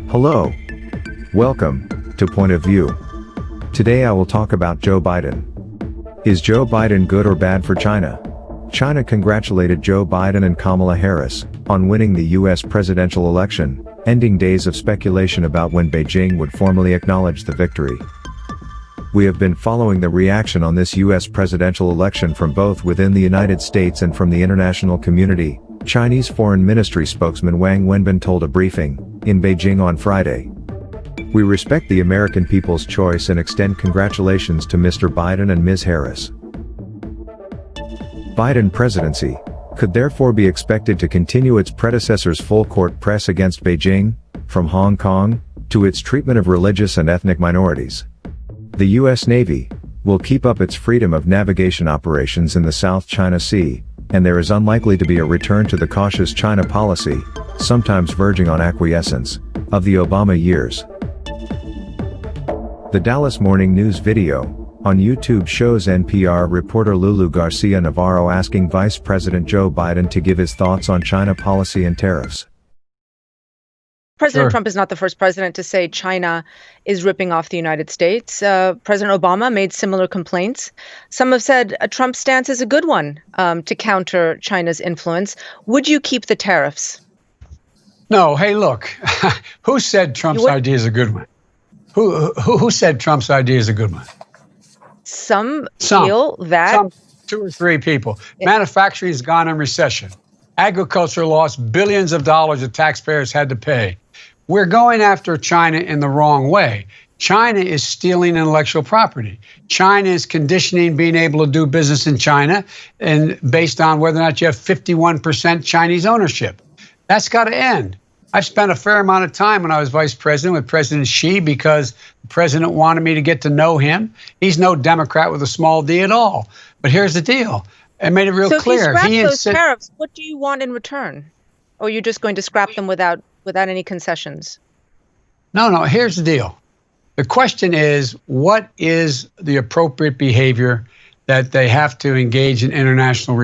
Hello. Welcome to Point of View. Today I will talk about Joe Biden. Is Joe Biden good or bad for China? China congratulated Joe Biden and Kamala Harris on winning the US presidential election, ending days of speculation about when Beijing would formally acknowledge the victory. We have been following the reaction on this US presidential election from both within the United States and from the international community, Chinese Foreign Ministry spokesman Wang Wenbin told a briefing in Beijing on Friday. We respect the American people's choice and extend congratulations to Mr. Biden and Ms. Harris. Biden presidency could therefore be expected to continue its predecessor's full-court press against Beijing, from Hong Kong to its treatment of religious and ethnic minorities. The U.S. Navy will keep up its freedom of navigation operations in the South China Sea, and there is unlikely to be a return to the cautious China policy, sometimes verging on acquiescence, of the Obama years. The Dallas Morning News video on YouTube shows NPR reporter Lulu Garcia Navarro asking Vice President Joe Biden to give his thoughts on China policy and tariffs. President Trump is not the first president to say China is ripping off the United States. President Obama made similar complaints. Some have said Trump's stance is a good one to counter China's influence. Would you keep the tariffs? No. Hey, look, who said Trump's idea is a good one? Who said Trump's idea is a good one? Some feel that. Some 2 or 3 people. Manufacturing has gone in recession. Agriculture lost billions of dollars that taxpayers had to pay. We're going after China in the wrong way. China is stealing intellectual property. China is conditioning being able to do business in China and based on whether or not you have 51% Chinese ownership. That's got to end. I've spent a fair amount of time when I was vice president with President Xi because the president wanted me to get to know him. He's no Democrat with a small d at all. But here's the deal. I made it real clear. So if you scrap those tariffs, what do you want in return? Or are you just going to scrap them without any concessions? No, here's the deal. The question is, what is the appropriate behavior that they have to engage in international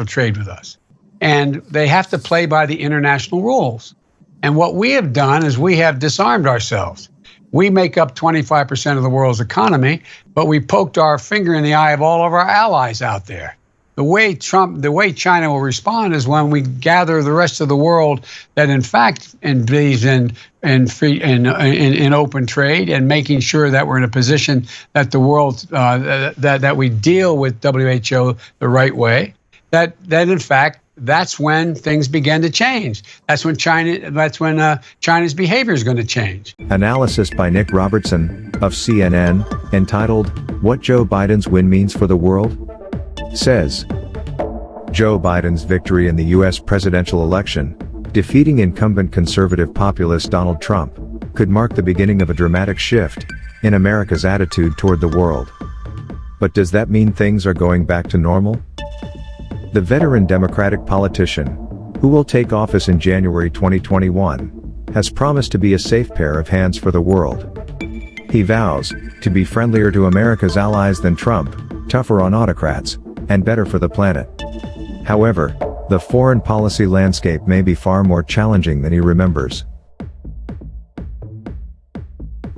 trade with us? And they have to play by the international rules. And what we have done is we have disarmed ourselves. We make up 25% of the world's economy, but we poked our finger in the eye of all of our allies out there. The way China will respond is when we gather the rest of the world that in fact believes in open trade and making sure that we're in a position that the world that we deal with WHO the right way. That in fact. That's when things begin to change. That's when China's behavior is going to change. Analysis by Nick Robertson of CNN, entitled, "What Joe Biden's Win Means for the World?" says, Joe Biden's victory in the U.S. presidential election, defeating incumbent conservative populist Donald Trump, could mark the beginning of a dramatic shift in America's attitude toward the world. But does that mean things are going back to normal? The veteran Democratic politician, who will take office in January 2021, has promised to be a safe pair of hands for the world. He vows to be friendlier to America's allies than Trump, tougher on autocrats, and better for the planet. However, the foreign policy landscape may be far more challenging than he remembers.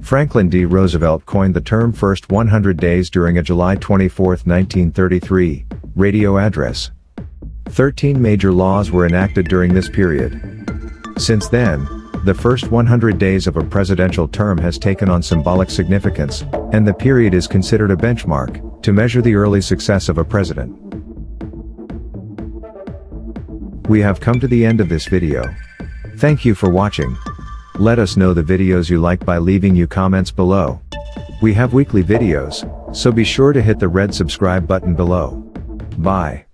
Franklin D. Roosevelt coined the term first 100 days during a July 24, 1933, radio address. 13 major laws were enacted during this period. Since then, the first 100 days of a presidential term has taken on symbolic significance, and the period is considered a benchmark to measure the early success of a president. We have come to the end of this video. Thank you for watching. Let us know the videos you like by leaving your comments below. We have weekly videos, so be sure to hit the red subscribe button below. Bye.